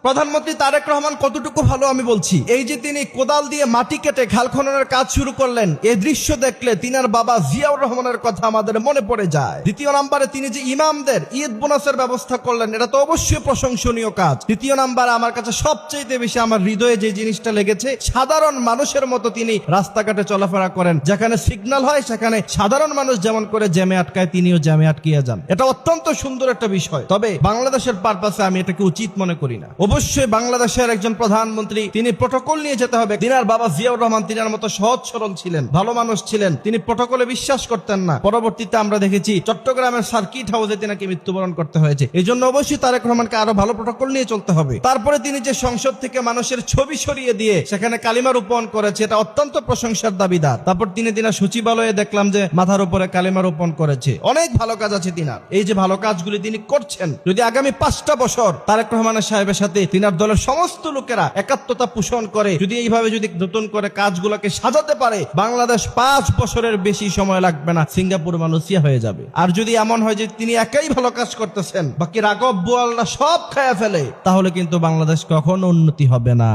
প্রধানমন্ত্রী তারেক রহমান কতটুকু ভালো আমি বলছি, এই যে তিনি কোদাল দিয়ে মাটি কেটে খাল খননের কাজ শুরু করলেন, এই দৃশ্য দেখলে তিনার বাবা জিয়াউর রহমানের কথা আমাদের মনে পড়ে যায়। দ্বিতীয় নম্বরে তিনি যে ইমামদের ঈদ বোনাসের ব্যবস্থা করলেন, এটা তো অবশ্যই প্রশংসনীয় কাজ। তৃতীয় নম্বরে আমার কাছে সবচেয়ে বেশি আমার হৃদয়ে যে জিনিসটা লেগেছে, সাধারণ মানুষের মতো তিনি রাস্তাঘাটে চলাফেরা করেন, যেখানে সিগন্যাল হয় সেখানে সাধারণ মানুষ যেমন করে জ্যামে আটকায় তিনিও জ্যামে আটকিয়ে যান। এটা অত্যন্ত সুন্দর একটা বিষয়। তবে বাংলাদেশের পারপাসে আমি এটাকে উচিত মনে করি না। অবশ্যই বাংলাদেশের একজন প্রধানমন্ত্রী, তিনি প্রটোকল নিয়ে যেতে হবে। তিনার বাবা জিয়াউর রহমান তিনার মতো সহজ সরল ছিলেন, ভালো মানুষ ছিলেন, তিনি প্রটোকলে বিশ্বাস করতেন না। পরবর্তীতে আমরা দেখেছি চট্টগ্রামের সার্কিট হাউসে তিনাকে মৃত্যুবরণ করতে হয়েছে। এই জন্য অবশ্যই তারেক রহমানকে আরো ভালো প্রটোকল নিয়ে চলতে হবে। তারপরে তিনি যে সংসদ থেকে মানুষের ছবি সরিয়ে দিয়ে সেখানে কালিমা রোপণ করেছে, এটা অত্যন্ত প্রশংসার দাবিদার। তারপর তিনি সচিবালয়ে দেখলাম যে মাথার উপরে কালিমা রোপণ করেছে। অনেক ভালো কাজ আছে তিনার। এই যে ভালো কাজগুলি তিনি করছেন, যদি আগামী 5টা বছর তারেক রহমানের সাহেবের সাথে তিনার দলের সমস্ত লোকেরা একাত্মতা পোষণ করে, যদি এইভাবে যদি নতুন করে কাজগুলোকে সাজাতে পারে, বাংলাদেশ 5 বছরের বেশি সময় লাগবে না, সিঙ্গাপুর মালয়েশিয়া হয়ে যাবে। আর যদি এমন হয় যে তিনি একাই ভালো কাজ করতেছেন, বাকি রাঘব বোয়ালরা সব খায়া ফেলে, তাহলে কিন্তু বাংলাদেশ কখনো উন্নতি হবে না।